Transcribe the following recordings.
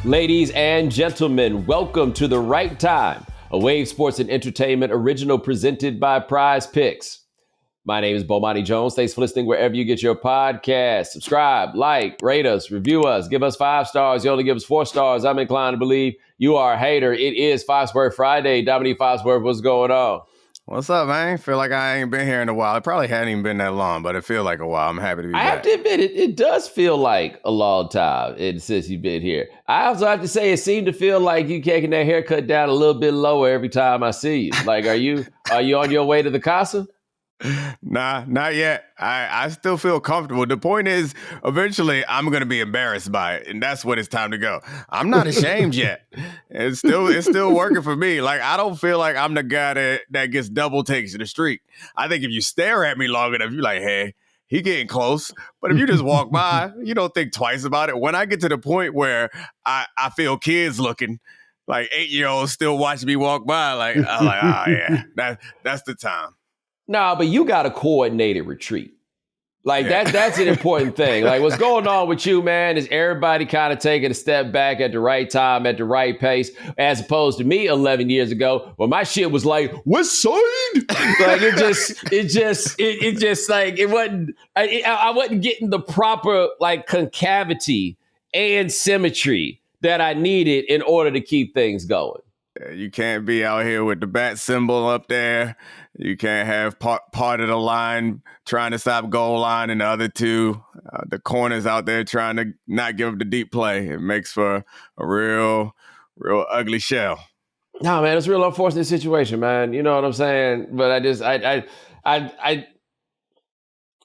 Ladies and gentlemen, welcome to The Right Time, a Wave Sports and Entertainment original presented by Prize Picks. My name is Bomani Jones. Thanks for listening wherever you get your podcast. Subscribe, like, rate us, review us, give us 5 stars. You only give us 4 stars. I'm inclined to believe you are a hater. It is Foxworth Friday. Domonique Foxworth, what's going on? What's up, man? Feel like I ain't been here in a while. It probably hadn't even been that long, but it feels like a while. I'm happy to be back. I have to admit, it does feel like a long time since you've been here. I also have to say, it seemed to feel like you taking that haircut down a little bit lower every time I see you. Like, are you on your way to the casa? Nah, not yet. I still feel comfortable. The point is, eventually, I'm going to be embarrassed by it, and that's when it's time to go. I'm not ashamed yet. It's still working for me. Like, I don't feel like I'm the guy that gets double takes in the street. I think if you stare at me long enough, you're like, hey, he getting close. But if you just walk by, you don't think twice about it. When I get to the point where I feel kids looking, like 8-year-olds still watching me walk by, like, I'm like, oh, yeah, that's the time. No, but you got a coordinated retreat. Like that's an important thing. Like what's going on with you, man, is everybody kind of taking a step back at the right time, at the right pace, as opposed to me 11 years ago when my shit was like, West Side? Like it just like it wasn't. I wasn't getting the proper like concavity and symmetry that I needed in order to keep things going. You can't be out here with the bat symbol up there. You can't have part of the line trying to stop goal line and the other two, the corners out there trying to not give up the deep play. It makes for a real ugly shell. No, man, it's a real unfortunate situation, man. You know what I'm saying? But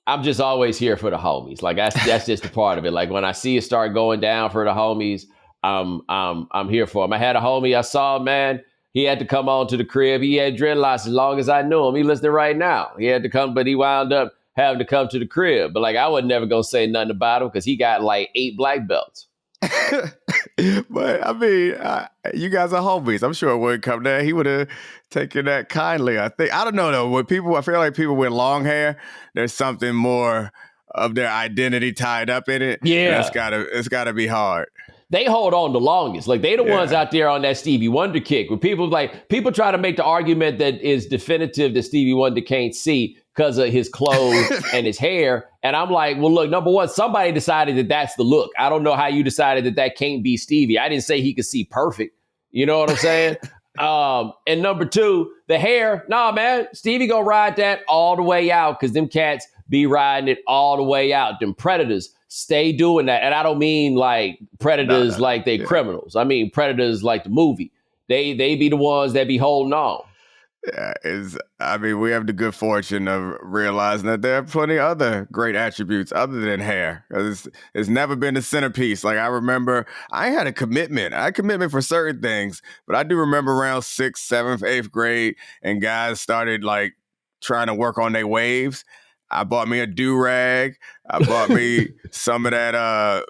I'm just always here for the homies. Like that's just a part of it. Like when I see it start going down for the homies, I'm here for him. I had a homie I saw, man. He had to come on to the crib. He had dreadlocks as long as I knew him. He listening right now. He had to come, but he wound up having to come to the crib. But like I was never gonna say nothing about him because he got like 8 black belts. But I mean, you guys are homies. I'm sure it wouldn't come there. He would have taken that kindly. I don't know though. When I feel like people with long hair, there's something more of their identity tied up in it. Yeah, it's gotta be hard. They hold on the longest. Like they the ones out there on that Stevie Wonder kick where people try to make the argument that is definitive that Stevie Wonder can't see because of his clothes and his hair. And I'm like, well, look, number one, somebody decided that that's the look. I don't know how you decided that can't be Stevie. I didn't say he could see perfect. You know what I'm saying? And number two, the hair. Nah, man, Stevie gonna ride that all the way out because them cats be riding it all the way out. Them predators stay doing that. And I don't mean like predators like they criminals. I mean predators like the movie. They be the ones that be holding on. Yeah, we have the good fortune of realizing that there are plenty of other great attributes other than hair. It's never been the centerpiece. Like I remember, I had a commitment. I had commitment for certain things, but I do remember around 6th, 7th, 8th grade, and guys started like trying to work on their waves. I bought me a do-rag. I bought me some of that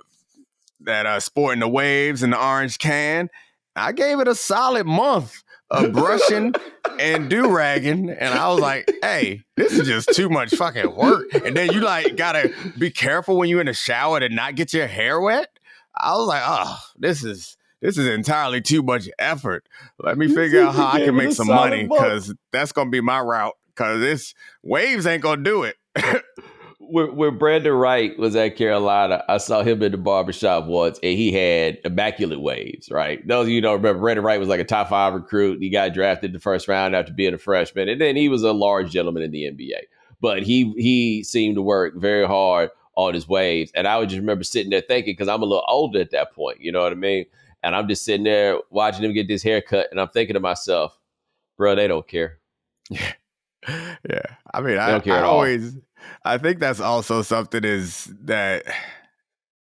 Sporting the Waves in the orange can. I gave it a solid month of brushing and do-ragging, and I was like, hey, this is just too much fucking work. And then you like gotta be careful when you're in the shower to not get your hair wet. I was like, oh, this is entirely too much effort. Let me figure out how I can make some money because that's gonna be my route. Because this waves ain't gonna do it. When Brandon Wright was at Carolina, I saw him in the barbershop once, and he had immaculate waves, right? Those of you don't remember, Brandon Wright was like a top 5 recruit. He got drafted the first round after being a freshman, and then he was a large gentleman in the NBA. But he seemed to work very hard on his waves. And I would just remember sitting there thinking, because I'm a little older at that point, you know what I mean? And I'm just sitting there watching him get this haircut, and I'm thinking to myself, bro, they don't care. Yeah. Yeah. I mean, I think that's also something is that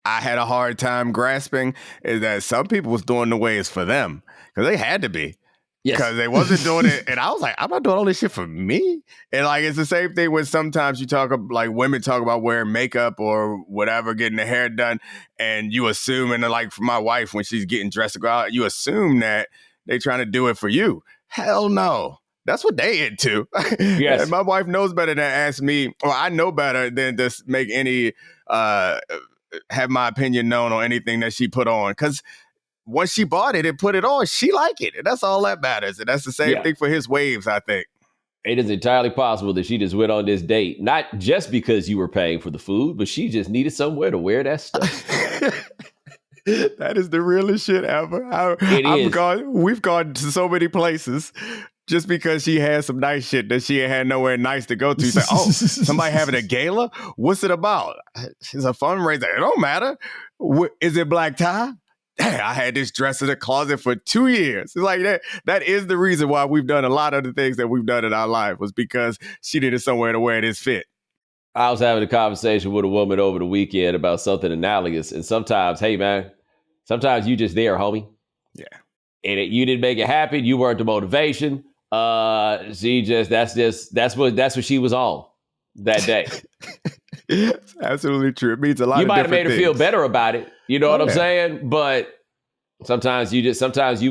I had a hard time grasping is that some people was doing the waves for them because they had to be. Because they wasn't doing it. And I was like, I'm not doing all this shit for me. And like, it's the same thing when sometimes you talk about, like women talk about wearing makeup or whatever, getting their hair done. And you assume, and like for my wife, when she's getting dressed to go out, you assume that they trying to do it for you. Hell no. That's what they into. Yes. And my wife knows better than ask me, or I know better than just make any, have my opinion known on anything that she put on. Because once she bought it and put it on, she liked it. And that's all that matters. And that's the same thing for his waves, I think. It is entirely possible that she just went on this date, not just because you were paying for the food, but she just needed somewhere to wear that stuff. That is the realest shit ever. We've gone to so many places just because she had some nice shit that she ain't had nowhere nice to go to. She's like, oh, somebody having a gala? What's it about? It's a fundraiser. It don't matter. Is it black tie? Hey, I had this dress in the closet for 2 years. It's like that. That is the reason why we've done a lot of the things that we've done in our life, was because she needed somewhere to wear this fit. I was having a conversation with a woman over the weekend about something analogous. And sometimes, hey, man, sometimes you just there, homie. Yeah. And you didn't make it happen. You weren't the motivation. That's what she was on that day. Absolutely true. It means a lot. You might have made her feel better about it. You know what I'm saying? But sometimes you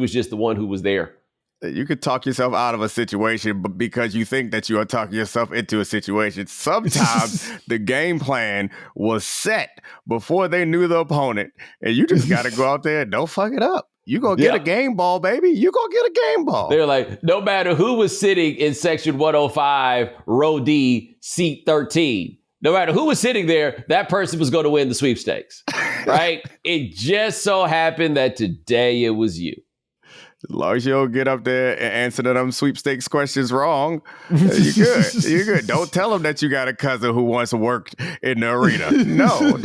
was just the one who was there. You could talk yourself out of a situation because you think that you are talking yourself into a situation. Sometimes the game plan was set before they knew the opponent, and you just got to go out there and don't fuck it up. You gonna get a game ball, baby. You gonna get a game ball. They're like, no matter who was sitting in section 105, row D, seat 13, no matter who was sitting there, that person was going to win the sweepstakes, right? It just so happened that today it was you. As long as you don't get up there and answer them sweepstakes questions wrong, you're good. You're good. Don't tell them that you got a cousin who once worked in the arena. No,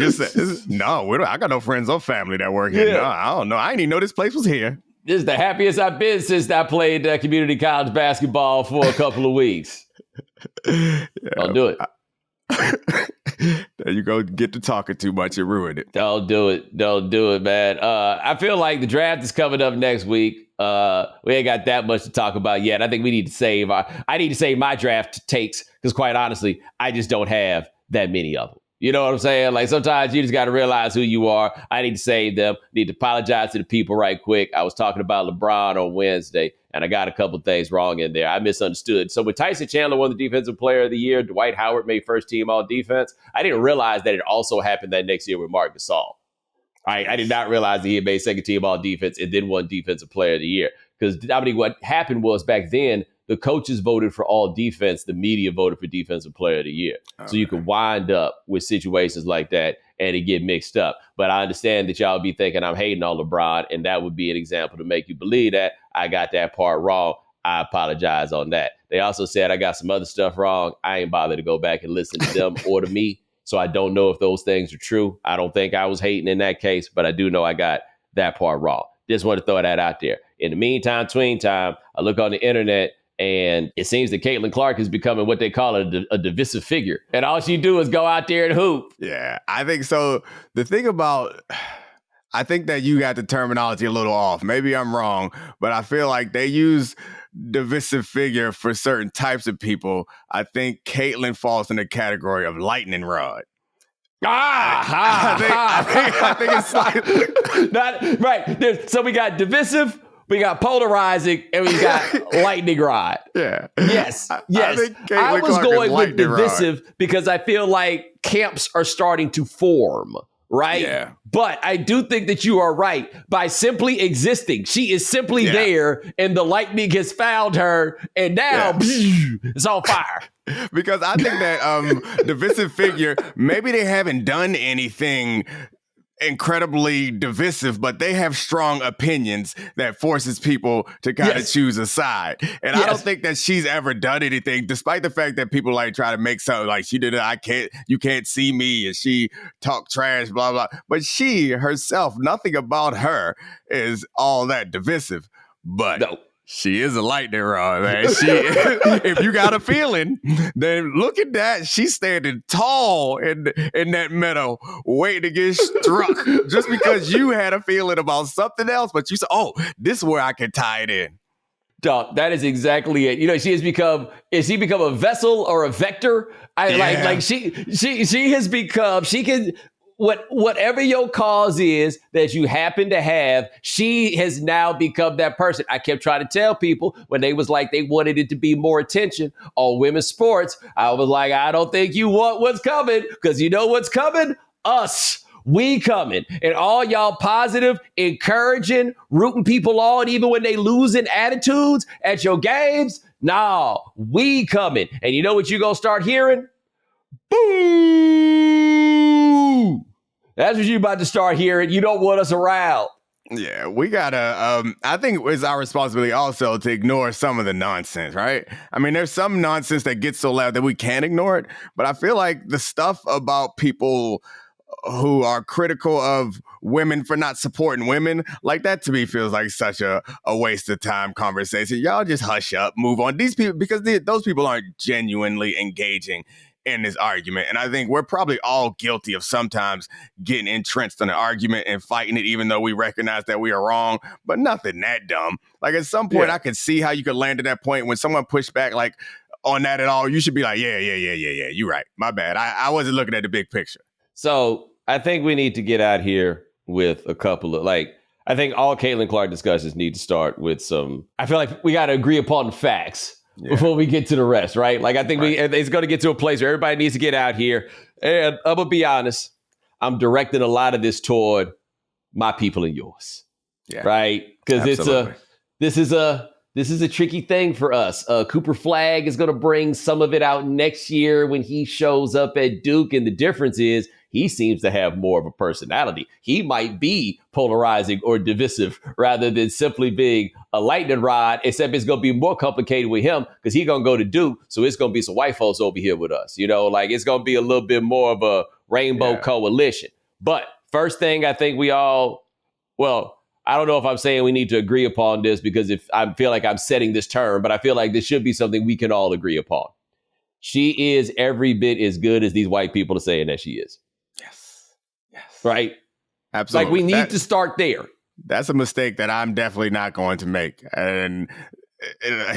I got no friends or family that work here. No, I don't know. I didn't even know this place was here. This is the happiest I've been since I played community college basketball for a couple of weeks. Don't do it. There you go. Get to talking too much and ruin it. Don't do it, man. I feel like the draft is coming up next week. We ain't got that much to talk about yet. I think I need to save my draft takes, because quite honestly, I just don't have that many of them. You know what I'm saying? Like, sometimes you just got to realize who you are. I need to save them. Need to apologize to the people right quick. I was talking about LeBron on Wednesday, and I got a couple things wrong in there. I misunderstood. So when Tyson Chandler won the Defensive Player of the Year, Dwight Howard made first team all defense, I didn't realize that it also happened that next year with Marc Gasol. I did not realize that he had made second team all defense and then won Defensive Player of the Year. Because what happened was, back then, the coaches voted for all defense. The media voted for Defensive Player of the Year. Okay. So you could wind up with situations like that and it get mixed up. But I understand that y'all be thinking I'm hating on LeBron, and that would be an example to make you believe that. I got that part wrong. I apologize on that. They also said I got some other stuff wrong. I ain't bothered to go back and listen to them or to me. So I don't know if those things are true. I don't think I was hating in that case, but I do know I got that part wrong. Just want to throw that out there. In the meantime, tween time, I look on the internet, and it seems that Caitlin Clark is becoming what they call a divisive figure. And all she do is go out there and hoop. Yeah, I think so. The thing about, I think that you got the terminology a little off. Maybe I'm wrong, but I feel like they use divisive figure for certain types of people. I think Caitlin falls in the category of lightning rod. I think it's like not right. So we got divisive, we got polarizing, and we got lightning rod. Yeah. Yes. I was going with divisive because I feel like camps are starting to form. Right? Yeah. But I do think that you are right. By simply existing, she is simply there, and the lightning has found her, and now it's on fire. Because I think that divisive figure, maybe they haven't done anything incredibly divisive, but they have strong opinions that forces people to kind of choose a side. And I don't think that she's ever done anything, despite the fact that people like try to make something like she did it. You can't see me, and she talked trash, blah, blah. But she herself, nothing about her is all that divisive. But no. She is a lightning rod, man. If you got a feeling, then look at that. She's standing tall in that meadow, waiting to get struck. Just because you had a feeling about something else, but you said, "Oh, this is where I can tie it in." Dog, that is exactly it. You know, she has become a vessel or a vector? She has become. She can. Whatever your cause is that you happen to have, she has now become that person. I kept trying to tell people when they was like they wanted it to be more attention on women's sports. I was like, I don't think you want what's coming, because you know what's coming? Us. We coming. And all y'all positive, encouraging, rooting people on, even when they losing attitudes at your games. Nah, we coming. And you know what you going to start hearing? Boo! That's what you about to start hearing. You don't want us around. Yeah, we gotta, I think it's our responsibility also to ignore some of the nonsense, right? I mean, there's some nonsense that gets so loud that we can't ignore it, but I feel like the stuff about people who are critical of women for not supporting women, like that to me feels like such a waste of time conversation. Y'all just hush up, move on. These people, because those people aren't genuinely engaging in this argument. And I think we're probably all guilty of sometimes getting entrenched in an argument and fighting it, even though we recognize that we are wrong, but nothing that dumb. Like at some point, I could see how you could land to that point when someone pushed back like on that at all. You should be like, yeah, you're right. My bad. I wasn't looking at the big picture. So I think we need to get out here with a couple of I think all Caitlin Clark discussions need to start with some, I feel like we got to agree upon the facts. Yeah. Before we get to the rest, right? Like, I think it's going to get to a place where everybody needs to get out here. And I'm going to be honest, I'm directing a lot of this toward my people and yours, right? Because this is a tricky thing for us. Cooper Flagg is going to bring some of it out next year when he shows up at Duke. And the difference is he seems to have more of a personality. He might be polarizing or divisive rather than simply being a lightning rod, except it's going to be more complicated with him because he's going to go to Duke. So it's going to be some white folks over here with us. You know, like it's going to be a little bit more of a rainbow coalition. But first thing I think we all, well, I don't know if I'm saying we need to agree upon this because if I feel like I'm setting this term, but I feel like this should be something we can all agree upon. She is every bit as good as these white people are saying that she is. Yes. Right? Absolutely. Like we need to start there. That's a mistake that I'm definitely not going to make. And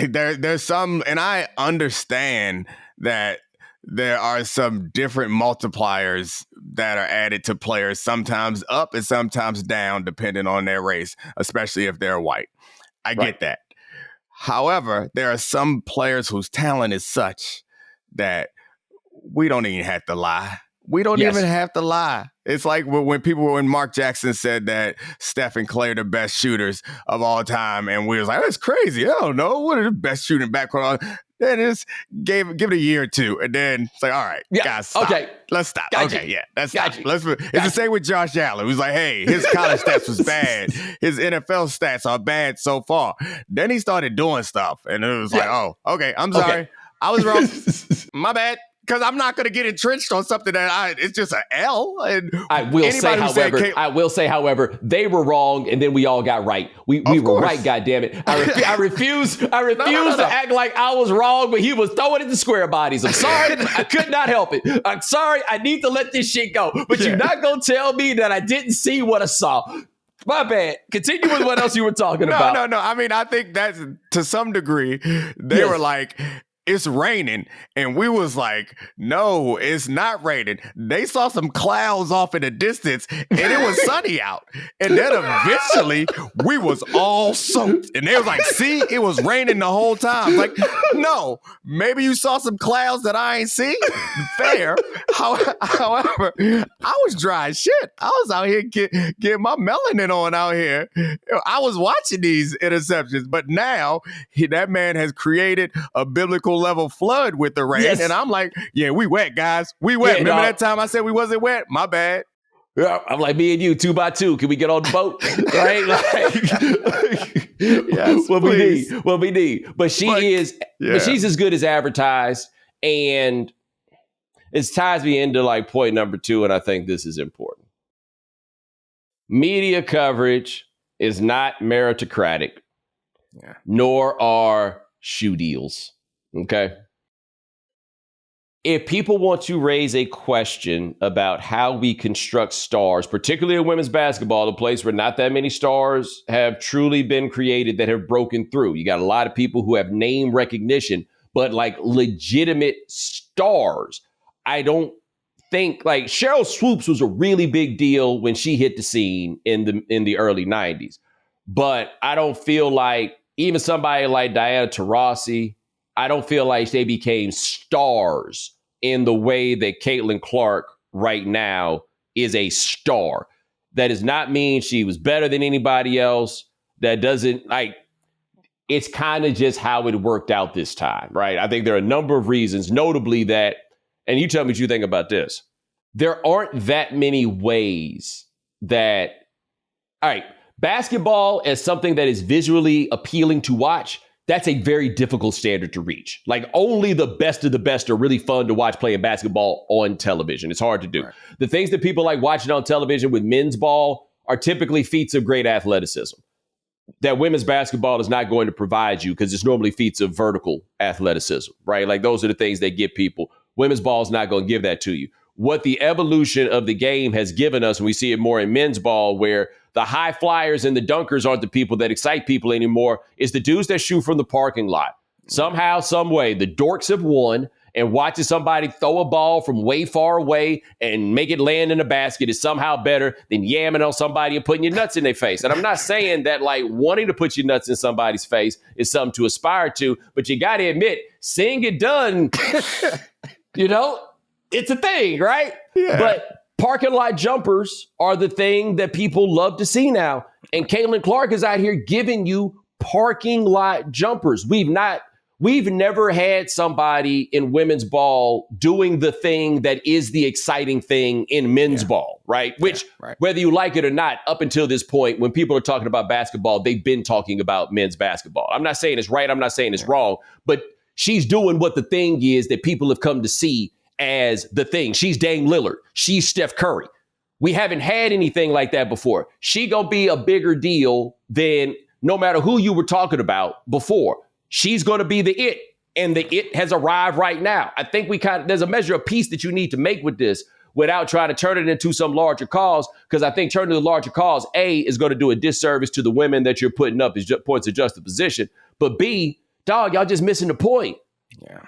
there's some, and I understand that there are some different multipliers that are added to players, sometimes up and sometimes down, depending on their race, especially if they're white. I get that. However, there are some players whose talent is such that we don't even have to lie. We don't even have to lie. It's like when Mark Jackson said that Steph and Clay are the best shooters of all time, and we was like, that's crazy. I don't know. What are the best shooting backcourt? Then it's give it a year or two, and then it's like, all right, guys, stop. Okay, let's stop. Gotcha. Okay, let's stop. It's the same with Josh Allen. It was like, hey, his college stats was bad. His NFL stats are bad so far. Then he started doing stuff, and it was like, oh, okay, I'm sorry. Okay. I was wrong. My bad. Because I'm not going to get entrenched on something that it's just an L. And I will say, however, they were wrong, and then we all got right. We were right. Goddammit! I refuse to act like I was wrong, but he was throwing it to square bodies. I'm sorry, I could not help it. I'm sorry, I need to let this shit go. But you're not going to tell me that I didn't see what I saw. My bad. Continue with what else you were talking about. No. I mean, I think that's to some degree they were like, it's raining. And we was like, no, it's not raining. They saw some clouds off in the distance and it was sunny out. And then eventually we was all soaked. And they was like, see, it was raining the whole time. Like, no, maybe you saw some clouds that I ain't see. Fair. However, I was dry as shit. I was out here getting my melanin on out here. I was watching these interceptions, but now that man has created a biblical level flood with the rain. Yes. And I'm like, yeah, we wet, guys. We wet. Remember that time I said we wasn't wet? My bad. Yeah, I'm like, me and you, 2 by 2. Can we get on the boat? Right? Yes, what we need. But she's as good as advertised. And it ties me into like point number 2. And I think this is important. Media coverage is not meritocratic, nor are shoe deals. Okay. If people want to raise a question about how we construct stars, particularly in women's basketball, a place where not that many stars have truly been created that have broken through. You got a lot of people who have name recognition, but like legitimate stars. I don't think like Cheryl Swoops was a really big deal when she hit the scene in the early 90s. But I don't feel like even somebody like Diana Taurasi, I don't feel like they became stars in the way that Caitlin Clark right now is a star. That does not mean she was better than anybody else. That doesn't, like, it's kind of just how it worked out this time, right? I think there are a number of reasons, notably that, and you tell me what you think about this. There aren't that many ways that, all right, basketball as something that is visually appealing to watch, that's a very difficult standard to reach. Like, only the best of the best are really fun to watch playing basketball on television. It's hard to do. Right. The things that people like watching on television with men's ball are typically feats of great athleticism that women's basketball is not going to provide you, because it's normally feats of vertical athleticism, right? Like, those are the things that get people. Women's ball is not going to give that to you. What the evolution of the game has given us, and we see it more in men's ball, where the high flyers and the dunkers aren't the people that excite people anymore, is the dudes that shoot from the parking lot. Somehow, some way, the dorks have won, and watching somebody throw a ball from way far away and make it land in a basket is somehow better than yamming on somebody and putting your nuts in their face. And I'm not saying that, like, wanting to put your nuts in somebody's face is something to aspire to, but you got to admit, seeing it done, it's a thing, right? Yeah. But parking lot jumpers are the thing that people love to see now. And Caitlin Clark is out here giving you parking lot jumpers. We've never had somebody in women's ball doing the thing that is the exciting thing in men's ball, right? Which, whether you like it or not, up until this point, when people are talking about basketball, they've been talking about men's basketball. I'm not saying it's right. I'm not saying it's wrong, but she's doing what the thing is that people have come to see as the thing. She's Dame Lillard. She's Steph Curry. We haven't had anything like that before. She gonna be a bigger deal than no matter who you were talking about before. She's gonna be the it, and the it has arrived right now. I think there's a measure of peace that you need to make with this without trying to turn it into some larger cause, because I think turning to the larger cause, A, is going to do a disservice to the women that you're putting up as points of juxtaposition, but B, dog, y'all just missing the point. Yeah.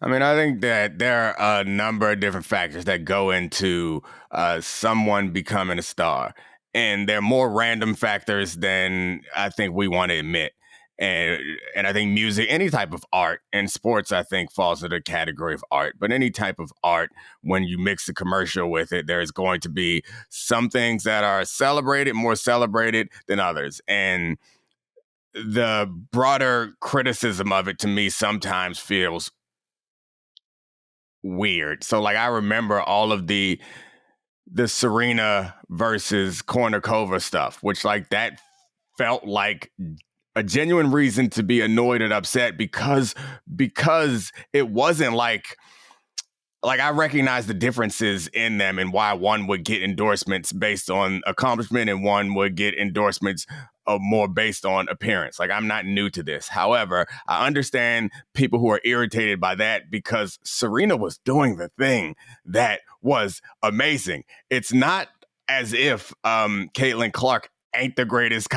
I mean, I think that there are a number of different factors that go into someone becoming a star. And they're more random factors than I think we want to admit. And I think music, any type of art, and sports, I think, falls into the category of art. But any type of art, when you mix the commercial with it, there's going to be some things that are more celebrated than others. And the broader criticism of it, to me, sometimes feels weird. So, like, I remember all of the Serena versus Kornikova stuff, which, like, that felt like a genuine reason to be annoyed and upset because it wasn't like I recognize the differences in them and why one would get endorsements based on accomplishment and one would get endorsements more based on appearance. Like, I'm not new to this. However, I understand people who are irritated by that because Serena was doing the thing that was amazing. It's not as if Caitlin Clark ain't the greatest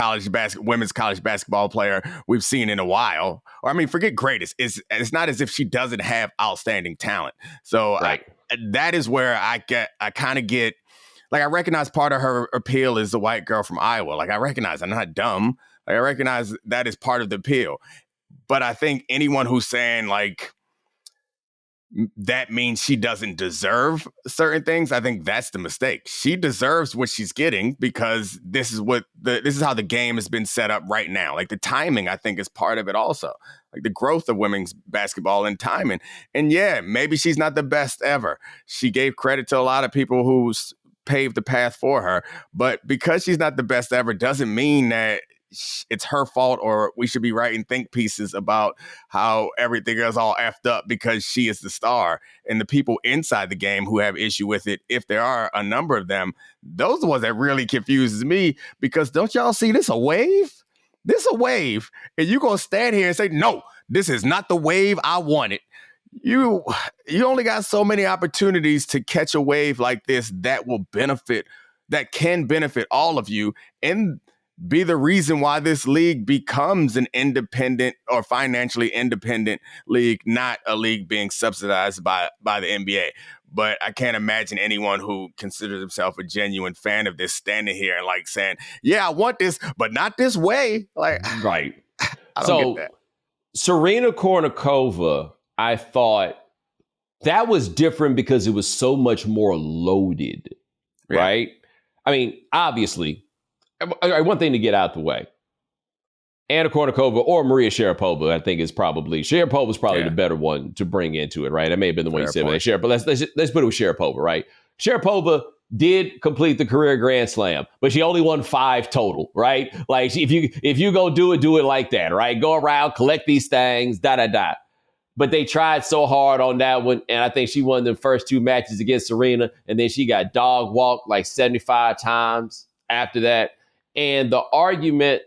women's college basketball player we've seen in a while. Or, I mean, forget greatest. It's not as if she doesn't have outstanding talent. So that is where I kind of get, like, I recognize part of her appeal is the white girl from Iowa. Like, I recognize I'm not dumb. Like, I recognize that is part of the appeal. But I think anyone who's saying, like, that means she doesn't deserve certain things, I think that's the mistake. She deserves what she's getting because this is how the game has been set up right now. Like, the timing, I think, is part of it also. Like, the growth of women's basketball and timing. And yeah, maybe she's not the best ever. She gave credit to a lot of people who's paved the path for her. But because she's not the best ever doesn't mean that it's her fault or we should be writing think pieces about how everything is all effed up because she is the star. And the people inside the game who have issue with it, if there are a number of them, those are the ones that really confuses me, because don't y'all see this a wave? This a wave. And you're going to stand here and say, no, this is not the wave I wanted. You only got so many opportunities to catch a wave like this that can benefit all of you and be the reason why this league becomes an independent or financially independent league, not a league being subsidized by the NBA. But I can't imagine anyone who considers himself a genuine fan of this standing here and, like, saying, yeah, I want this, but not this way. Like, right. I don't get that. Serena Kornikova, I thought that was different because it was so much more loaded. right? I mean, obviously, one thing to get out the way. Anna Kournikova or Maria Sharapova, I think Sharapova's probably the better one to bring into it, right? That may have been the one you said, but Sharapova. Let's put it with Sharapova, right? Sharapova did complete the career Grand Slam, but she only won 5 total, right? Like if you go do it like that, right? Go around, collect these things, da. But they tried so hard on that one, and I think she won the first 2 matches against Serena, and then she got dog walked like 75 times after that. And the argument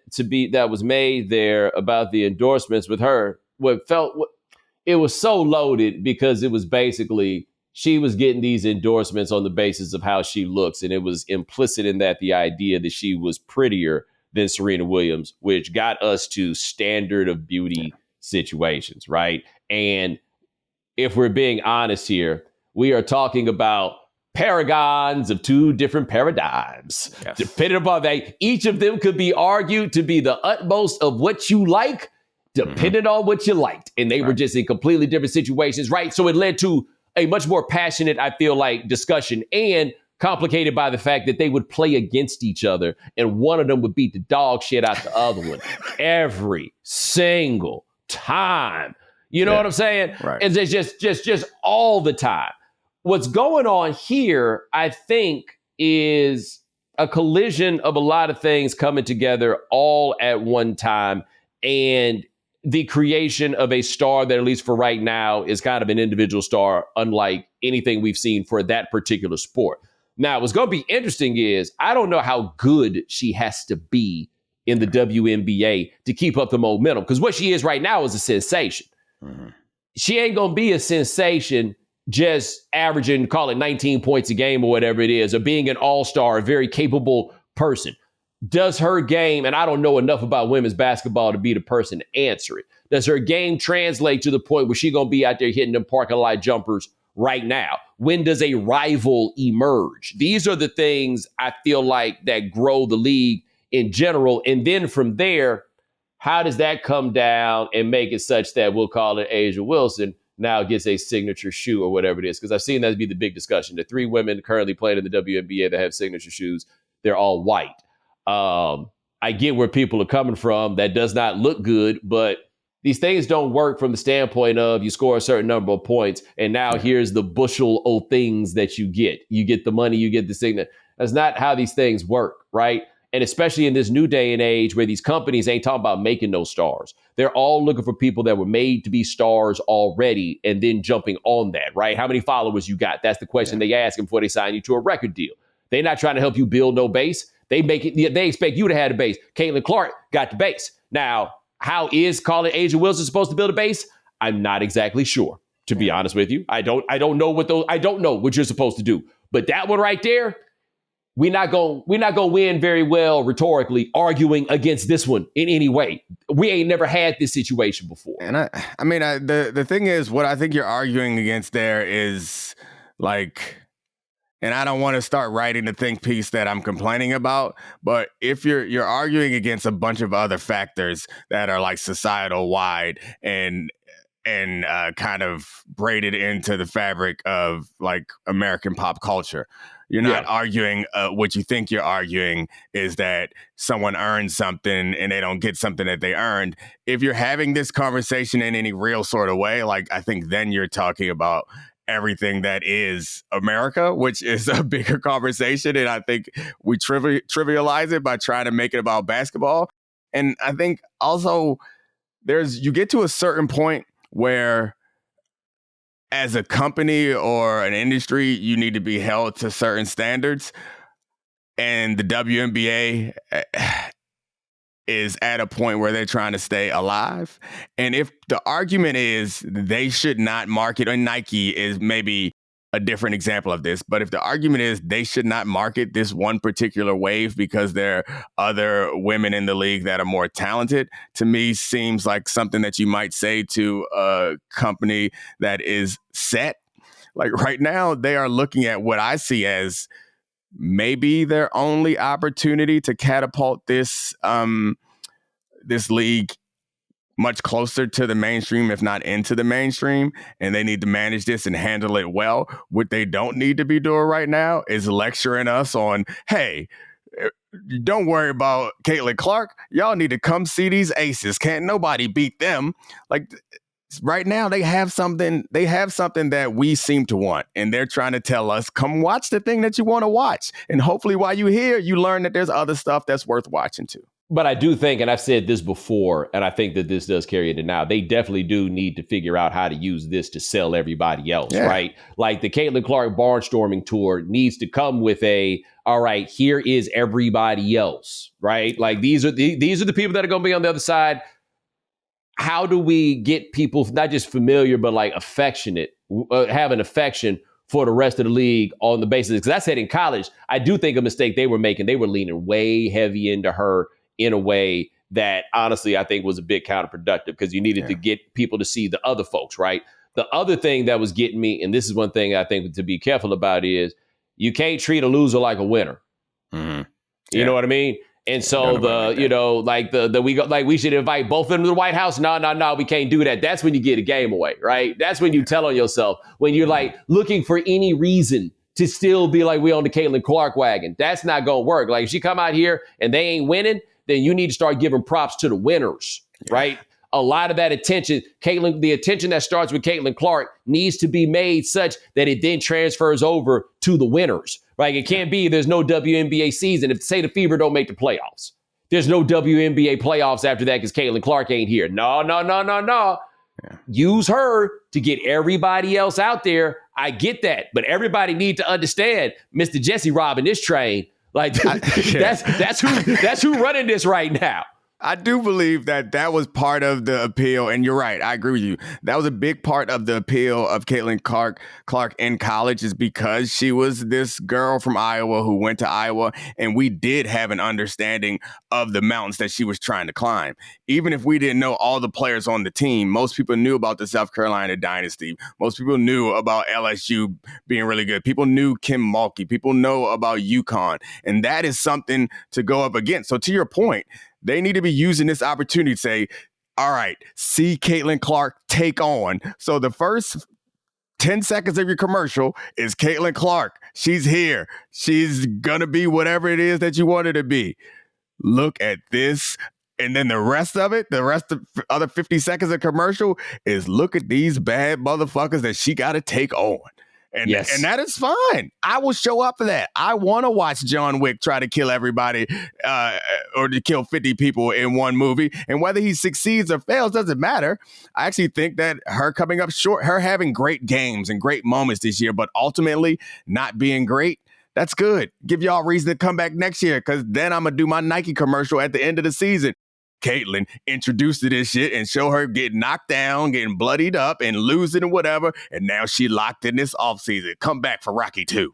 that was made there about the endorsements with her, it was so loaded because it was basically she was getting these endorsements on the basis of how she looks, and it was implicit in that the idea that she was prettier than Serena Williams, which got us to standard of beauty situations, right? And if we're being honest here, we are talking about paragons of 2 different paradigms. Yes. Depending upon that, each of them could be argued to be the utmost of what you like, depending on what you liked. And they were just in completely different situations, right? So it led to a much more passionate, I feel like, discussion, and complicated by the fact that they would play against each other, and one of them would beat the dog shit out the other one every single time. You know what I'm saying? Right. And it's just all the time. What's going on here, I think, is a collision of a lot of things coming together all at one time, and the creation of a star that, at least for right now, is kind of an individual star, unlike anything we've seen for that particular sport. Now, what's going to be interesting is I don't know how good she has to be in the WNBA to keep up the momentum, because what she is right now is a sensation. Mm-hmm. She ain't going to be a sensation just averaging, call it 19 points a game or whatever it is, or being an all-star, a very capable person. Does her game, and I don't know enough about women's basketball to be the person to answer it, does her game translate to the point where she's going to be out there hitting them parking lot jumpers right now? When does a rival emerge? These are the things I feel like that grow the league in general. And then from there, how does that come down and make it such that we'll call it Asia Wilson now gets a signature shoe or whatever it is? Because I've seen that be the big discussion. The 3 women currently playing in the WNBA that have signature shoes, they're all white. I get where people are coming from. That does not look good, but these things don't work from the standpoint of you score a certain number of points, and now here's the bushel of things that you get. You get the money, you get the signature. That's not how these things work, right? And especially in this new day and age where these companies ain't talking about making no stars. They're all looking for people that were made to be stars already and then jumping on that, right? How many followers you got? That's the question they ask them before they sign you to a record deal. They're not trying to help you build no base. They expect you to have the base. Caitlin Clark got the base. Now, how is calling Asia Wilson supposed to build a base? I'm not exactly sure, to be honest with you. I don't know what you're supposed to do. But that one right there, we're not gonna win very well rhetorically arguing against this one in any way. We ain't never had this situation before. And I mean, the thing is, what I think you're arguing against there is like, and I don't want to start writing the think piece that I'm complaining about, but if you're arguing against a bunch of other factors that are like societal wide and kind of braided into the fabric of like American pop culture. You're not arguing what you think you're arguing is that someone earned something and they don't get something that they earned. If you're having this conversation in any real sort of way, like I think then you're talking about everything that is America, which is a bigger conversation. And I think we trivialize it by trying to make it about basketball. And I think also you get to a certain point where as a company or an industry, you need to be held to certain standards. And the WNBA is at a point where they're trying to stay alive. And if the argument is they should not market, and Nike is maybe a different example of this, but if the argument is they should not market this one particular wave because there are other women in the league that are more talented, to me seems like something that you might say to a company that is set. Like right now, they are looking at what I see as maybe their only opportunity to catapult this this league much closer to the mainstream, if not into the mainstream, and they need to manage this and handle it well. What they don't need to be doing right now is lecturing us on, hey, don't worry about Caitlin Clark. Y'all need to come see these aces. Can't nobody beat them. Like right now, they have something that we seem to want, and they're trying to tell us, come watch the thing that you want to watch. And hopefully while you're here, you learn that there's other stuff that's worth watching too. But I do think, and I've said this before, and I think that this does carry into now, they definitely do need to figure out how to use this to sell everybody else, right? Like the Caitlin Clark barnstorming tour needs to come with all right, here is everybody else, right? Like these are the people that are going to be on the other side. How do we get people not just familiar, but like affectionate, have an affection for the rest of the league on the basis? Because I said in college, I do think a mistake they were making, they were leaning way heavy into her in a way that honestly I think was a bit counterproductive because you needed to get people to see the other folks, right? The other thing that was getting me, and this is one thing I think to be careful about, is you can't treat a loser like a winner. Mm-hmm. You know what I mean? And so we should invite both of them to the White House. No, we can't do that. That's when you get a game away, right? That's when you tell on yourself, when you're like looking for any reason to still be like we on the Caitlin Clark wagon. That's not going to work. Like if she come out here and they ain't winning, then you need to start giving props to the winners, right? A lot of that attention, the attention that starts with Caitlin Clark needs to be made such that it then transfers over to the winners. Right? It can't be there's no WNBA season if, say, the Fever don't make the playoffs. There's no WNBA playoffs after that because Caitlin Clark ain't here. No. Yeah. Use her to get everybody else out there. I get that. But everybody need to understand Mr. Jesse robbing this train. Like that's who running this right now. I do believe that was part of the appeal, and you're right. I agree with you. That was a big part of the appeal of Caitlin Clark in college is because she was this girl from Iowa who went to Iowa, and we did have an understanding of the mountains that she was trying to climb. Even if we didn't know all the players on the team, most people knew about the South Carolina dynasty. Most people knew about LSU being really good. People knew Kim Mulkey. People know about UConn, and that is something to go up against. So to your point, they need to be using this opportunity to say, all right, see Caitlin Clark take on. So the first 10 seconds of your commercial is Caitlin Clark. She's here. She's going to be whatever it is that you want her to be. Look at this. And then the rest of the other 50 seconds of commercial is look at these bad motherfuckers that she got to take on. And that is fine. I will show up for that. I want to watch John Wick try to kill everybody or to kill 50 people in one movie. And whether he succeeds or fails doesn't matter. I actually think that her coming up short, her having great games and great moments this year, but ultimately not being great, that's good. Give y'all a reason to come back next year because then I'm going to do my Nike commercial at the end of the season. Caitlin introduced to this shit and show her getting knocked down, getting bloodied up and losing and whatever. And now she locked in this offseason. Come back for Rocky 2.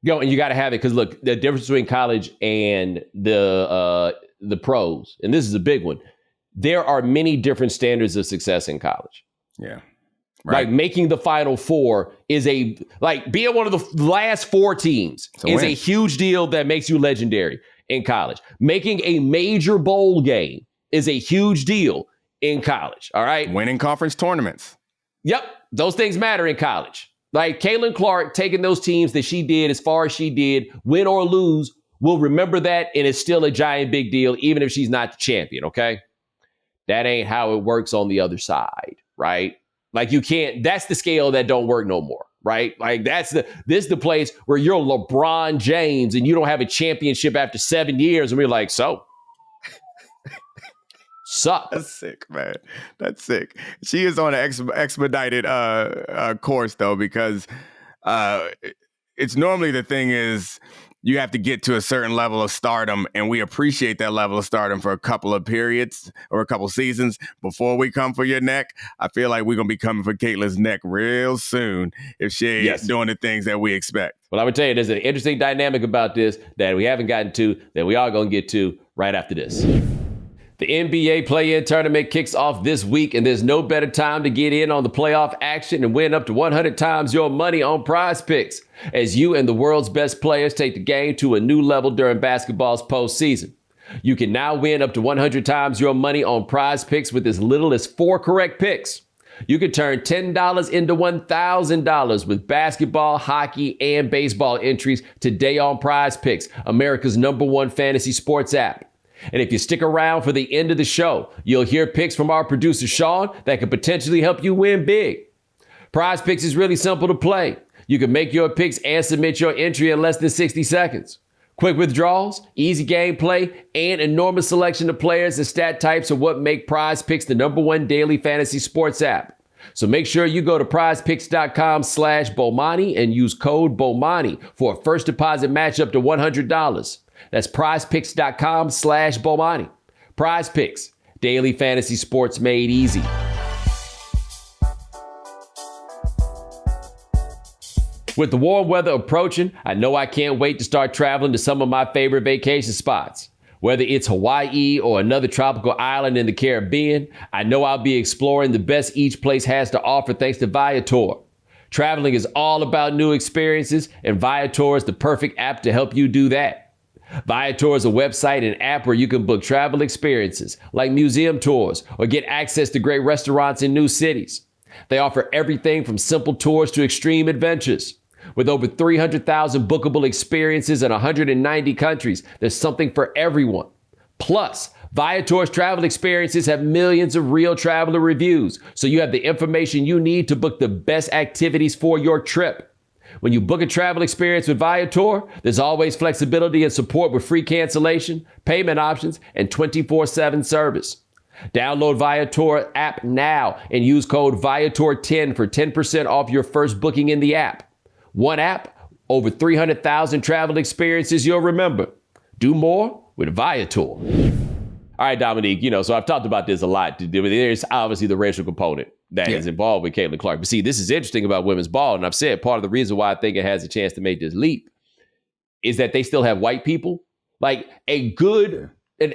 Yo, and you got to have it because look, the difference between college and the pros, and this is a big one. There are many different standards of success in college. Yeah. Right. Like making the Final Four is being one of the last four teams is a huge deal that makes you legendary in college. Making a major bowl game is a huge deal in college. All right. Winning conference tournaments. Yep. Those things matter in college. Like Caitlin Clark taking those teams that she did as far as she did, win or lose, we'll remember that. And it's still a giant big deal, even if she's not the champion. Okay. That ain't how it works on the other side. Right. Like you can't, that's the scale that don't work no more. Right. Like this is the place where you're LeBron James and you don't have a championship after 7 years. And we're like, so. Suck. That's sick, man. That's sick. She is on an expedited course, though, because it's normally the thing is you have to get to a certain level of stardom, and we appreciate that level of stardom for a couple of periods or a couple seasons before we come for your neck. I feel like we're going to be coming for Caitlin's neck real soon if she ain't doing the things that we expect. Well, I would tell you, there's an interesting dynamic about this that we haven't gotten to that we are going to get to right after this. The NBA play-in tournament kicks off this week, and there's no better time to get in on the playoff action and win up to 100 times your money on Prize Picks as you and the world's best players take the game to a new level during basketball's postseason. You can now win up to 100 times your money on Prize Picks with as little as 4 correct picks. You can turn $10 into $1,000 with basketball, hockey, and baseball entries today on Prize Picks, America's #1 fantasy sports app. And if you stick around for the end of the show, you'll hear picks from our producer, Sean, that could potentially help you win big. Prize Picks is really simple to play. You can make your picks and submit your entry in less than 60 seconds. Quick withdrawals, easy gameplay, and enormous selection of players and stat types are what make Prize Picks the #1 daily fantasy sports app. So make sure you go to prizepicks.com/Bomani and use code Bomani for a first deposit match up to $100. That's prizepicks.com/Bomani. Prize Picks, daily fantasy sports made easy. With the warm weather approaching, I know I can't wait to start traveling to some of my favorite vacation spots. Whether it's Hawaii or another tropical island in the Caribbean, I know I'll be exploring the best each place has to offer thanks to Viator. Traveling is all about new experiences, and Viator is the perfect app to help you do that. Viator is a website and app where you can book travel experiences like museum tours or get access to great restaurants in new cities. They offer everything from simple tours to extreme adventures. With over 300,000 bookable experiences in 190 countries, there's something for everyone. Plus, Viator's travel experiences have millions of real traveler reviews, so you have the information you need to book the best activities for your trip. When you book a travel experience with Viator, there's always flexibility and support with free cancellation, payment options, and 24/7 service. Download Viator app now and use code Viator10 for 10% off your first booking in the app. One app, over 300,000 travel experiences you'll remember. Do more with Viator. All right, Domonique, so I've talked about this a lot. There's obviously the racial component that is involved with Caitlin Clark. But see, this is interesting about women's ball. And I've said part of the reason why I think it has a chance to make this leap is that they still have white people. Like an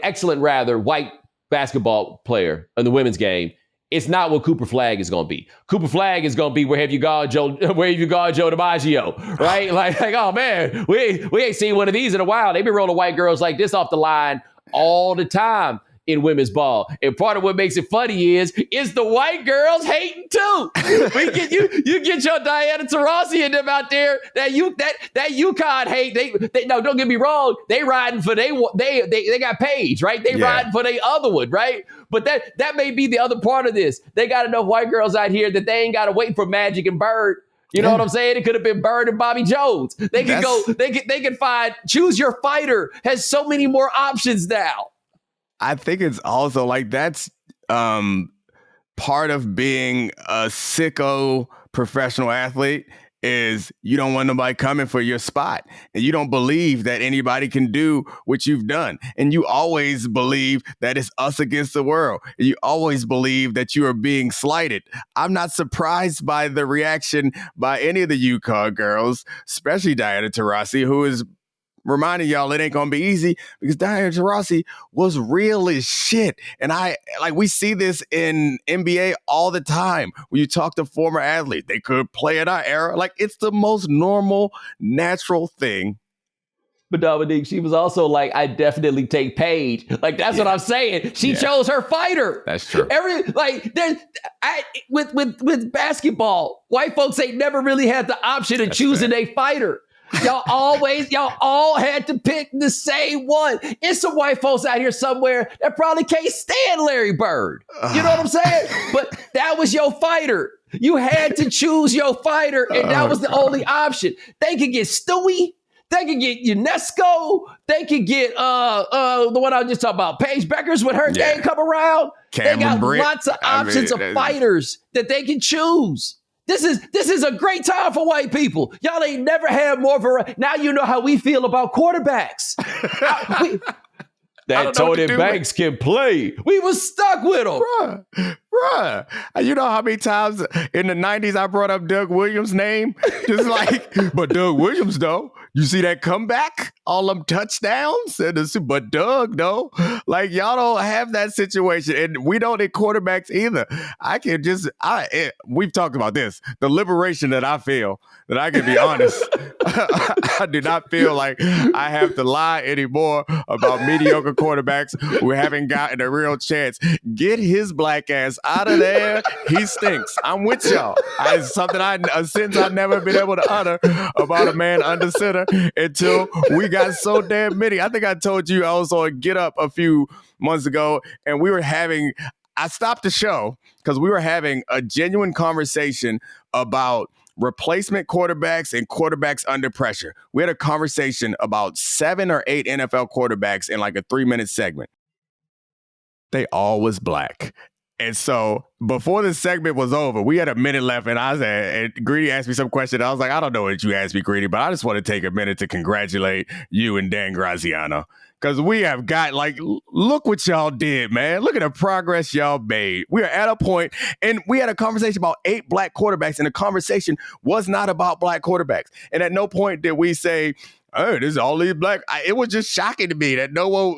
excellent white basketball player in the women's game. It's not what Cooper Flagg is going to be. Cooper Flagg is going to be where have you gone, Joe DiMaggio, right? like, oh man, we ain't seen one of these in a while. They been rolling white girls like this off the line all the time in women's ball. And part of what makes it funny is the white girls hating too. We get you get your Diana Taurasi and them out there that UConn hate. They no, don't get me wrong. They riding for they got Paige, right? They riding for they other one, right? But that may be the other part of this. They got enough white girls out here that they ain't got to wait for Magic and Bird. You know what I'm saying? It could have been Bird and Bobby Jones. They can go. They can find Choose Your Fighter has so many more options now. I think it's also like that's part of being a sicko professional athlete is you don't want nobody coming for your spot, and you don't believe that anybody can do what you've done. And you always believe that it's us against the world. And you always believe that you are being slighted. I'm not surprised by the reaction by any of the UConn girls, especially Diana Taurasi, who is reminding y'all it ain't gonna be easy because Diana Taurasi was real as shit. And we see this in NBA all the time. When you talk to former athletes, they could play in our era. Like, it's the most normal, natural thing. But Dominique, she was also like, I definitely take Paige. Like, that's what I'm saying. She chose her fighter. That's true. With basketball, white folks ain't never really had the option of choosing a fighter. Y'all all had to pick the same one. It's some white folks out here somewhere that probably can't stand Larry Bird. You know what I'm saying? But that was your fighter. You had to choose your fighter, and that was the only option. They could get Stewie. They could get UNESCO. They could get the one I was just talking about, Paige Beckers when her game come around. They got lots of options of fighters that they can choose. This is a great time for white people. Y'all ain't never had more variety. Now you know how we feel about quarterbacks. That Tony Banks can play. We was stuck with him. Bruh. You know how many times in the 90s I brought up Doug Williams' name? Just like, but Doug Williams, though. You see that comeback? All them touchdowns? But Doug, though. Like, y'all don't have that situation. And we don't in quarterbacks either. We've talked about this. The liberation that I feel, that I can be honest. I do not feel like I have to lie anymore about mediocre quarterbacks who haven't gotten a real chance. Get his black ass out of there. He stinks. I'm with y'all. It's a sentence I've never been able to utter about a man under center until we got so damn many. I think I told you I was on Get Up a few months ago, and I stopped the show because we were having a genuine conversation about replacement quarterbacks and quarterbacks under pressure. We had a conversation about 7 or 8 NFL quarterbacks in like a 3-minute segment. They all was black. And so before the segment was over, we had a minute left, and Greedy asked me some question. I was like, I don't know what you asked me, Greedy, but I just want to take a minute to congratulate you and Dan Graziano. Because we have got, look what y'all did, man. Look at the progress y'all made. We are at a point, and we had a conversation about 8 black quarterbacks, and the conversation was not about black quarterbacks. And at no point did we say, oh, this is all these black. It was just shocking to me that no one,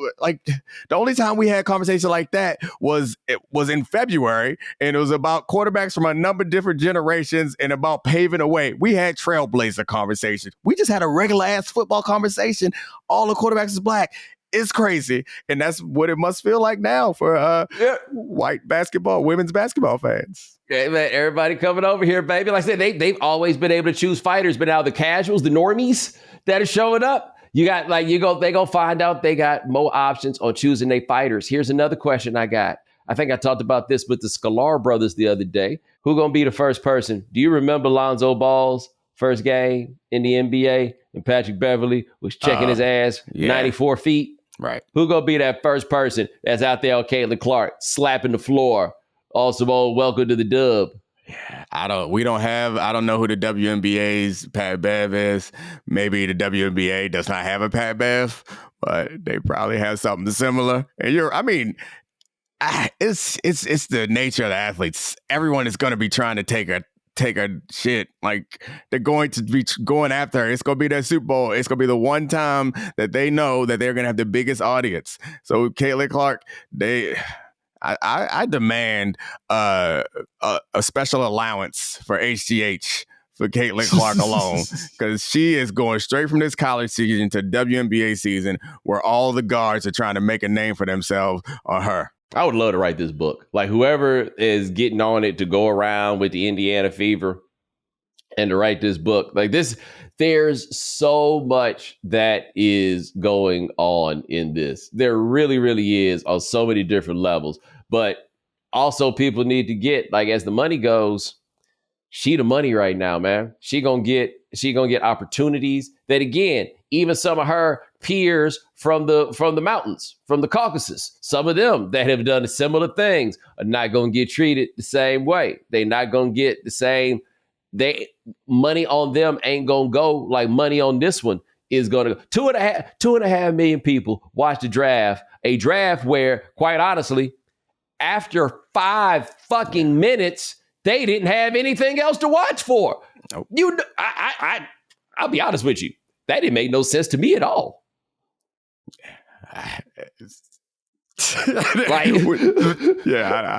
the only time we had a conversation like that was in February, and it was about quarterbacks from a number of different generations and about paving a way. We had trailblazer conversations. We just had a regular ass football conversation. All the quarterbacks is black. It's crazy, and that's what it must feel like now for white women's basketball fans. Yeah, man, everybody coming over here, baby. Like I said, they've always been able to choose fighters, but now the casuals, the normies that are showing up, they go find out they got more options on choosing their fighters. Here's another question I got. I think I talked about this with the Scalar brothers the other day. Who gonna be the first person? Do you remember Lonzo Ball's first game in the NBA? And Patrick Beverly was checking his ass 94 feet. Right. Who gonna be that first person that's out there on Caitlin Clark slapping the floor? Also, welcome to the dub. Yeah, I don't know who the WNBA's Pat Bev is. Maybe the WNBA does not have a Pat Bev, but they probably have something similar. And it's the nature of the athletes. Everyone is going to be trying to take a shit. Like, they're going to be going after her. It's going to be their Super Bowl. It's going to be the one time that they know that they're going to have the biggest audience. So Caitlin Clark, I demand a special allowance for HGH for Caitlin Clark alone, because she is going straight from this college season to WNBA season where all the guards are trying to make a name for themselves on her. I would love to write this book. Like, whoever is getting on it to go around with the Indiana fever and to write this book. Like this, there's so much that is going on in this. There really, really is on so many different levels. But also people need to get, like, as the money goes, she the money right now, man. She gonna get opportunities that, again, even some of her peers from the mountains, from the Caucasus, some of them that have done similar things are not gonna get treated the same way. They're not gonna get the same. Money on them ain't gonna go like money on this one is gonna go. 2.5 million people watch the draft, a draft where, quite honestly, after 5 fucking minutes, they didn't have anything else to watch for. Nope. I'll be honest with you. That didn't make no sense to me at all. I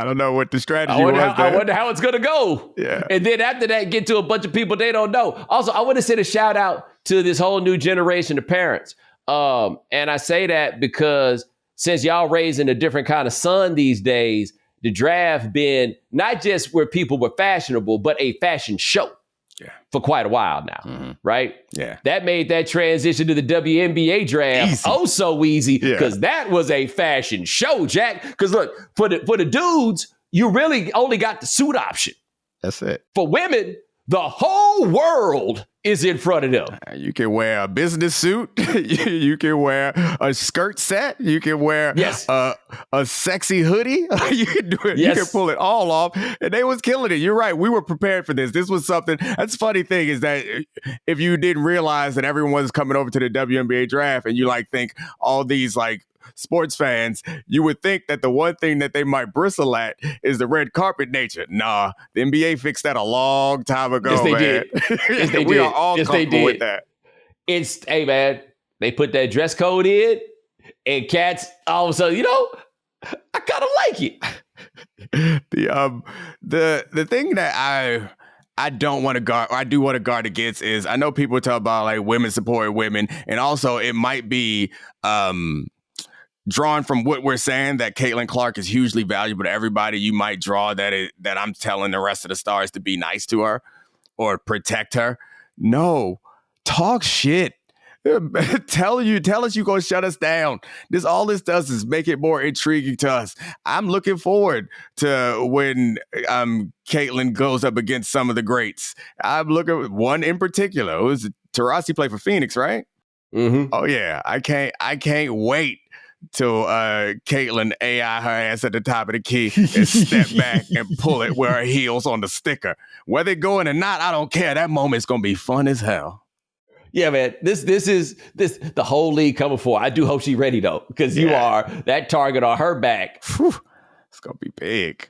don't know what the strategy was. I wonder how it's going to go. Yeah. And then after that, get to a bunch of people they don't know. Also, I want to send a shout out to this whole new generation of parents. And I say that because since y'all raising a different kind of son these days, the draft been not just where people were fashionable, but a fashion show for quite a while now, right? Yeah. That made that transition to the WNBA draft so easy, because that was a fashion show, Jack. Because look, for the dudes, you really only got the suit option. That's it. For women, the whole world is in front of them. You can wear a business suit. You can wear a skirt set. You can wear a sexy hoodie. You can do it. Yes. You can pull it all off. And they was killing it. You're right. We were prepared for this. This was something. That's the funny thing is that if you didn't realize that everyone was coming over to the WNBA draft and you think all these sports fans, you would think that the one thing that they might bristle at is the red carpet nature. Nah, the NBA fixed that a long time ago. Yes, they man. did. Yes, they we did. are all comfortable with that. Hey man, they put that dress code in, and cats all of a sudden, I kind of like it. The thing that I don't want to guard, or I do want to guard against, is I know people talk about women supporting women, and also it might be drawn from what we're saying that Caitlin Clark is hugely valuable to everybody, you might draw that I'm telling the rest of the stars to be nice to her or protect her. No, talk shit. Tell us you're going to shut us down. All this does is make it more intriguing to us. I'm looking forward to when Caitlin goes up against some of the greats. I'm looking at one in particular. It was Taurasi played for Phoenix, right? Mm-hmm. Oh yeah, I can't wait till Caitlin AI her ass at the top of the key and step back and pull it with her heels on the sticker. Whether it going or not, I don't care. That moment's gonna be fun as hell. Yeah, man. This is the whole league coming for. I do hope she's ready though, because you are that target on her back. Whew, it's gonna be big.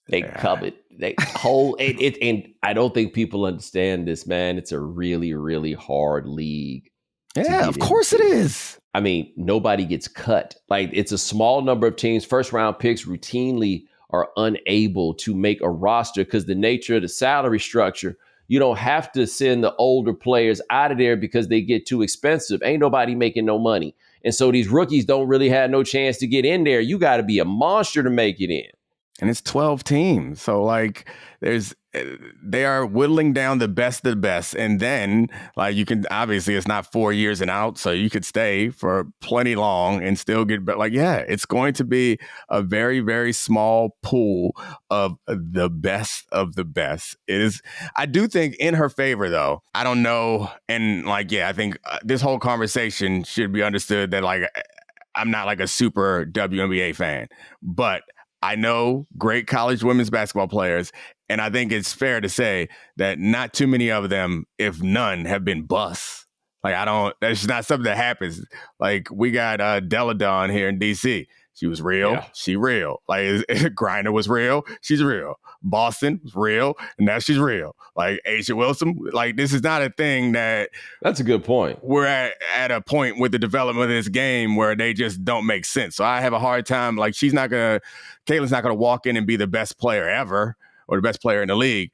They covet they whole it, and I don't think people understand this, man. It's a really, really hard league. Yeah, of course it is. I mean, nobody gets cut. Like, it's a small number of teams. First round picks routinely are unable to make a roster because the nature of the salary structure. You don't have to send the older players out of there because they get too expensive. Ain't nobody making no money. And so these rookies don't really have no chance to get in there. You got to be a monster to make it in. And it's 12 teams. So, like, they are whittling down the best of the best. And then, like, you can, obviously, it's not 4 years and out. So you could stay for plenty long and still get, but like, yeah, it's going to be a very, very small pool of the best of the best. It is, I do think in her favor, though. I don't know. And, like, yeah, I think this whole conversation should be understood that, like, I'm not like a super WNBA fan, but I know great college women's basketball players, and I think it's fair to say that not too many of them, if none, have been busts. Like, that's just not something that happens. Like, we got Deladon here in D.C. She was real. Yeah. She real. Like, Griner was real. She's real. Boston was real, and now she's real. Like, Asia Wilson, like, this is not a thing that... That's a good point. We're at a point with the development of this game where they just don't make sense. So I have a hard time, like, Caitlin's not going to walk in and be the best player ever or the best player in the league,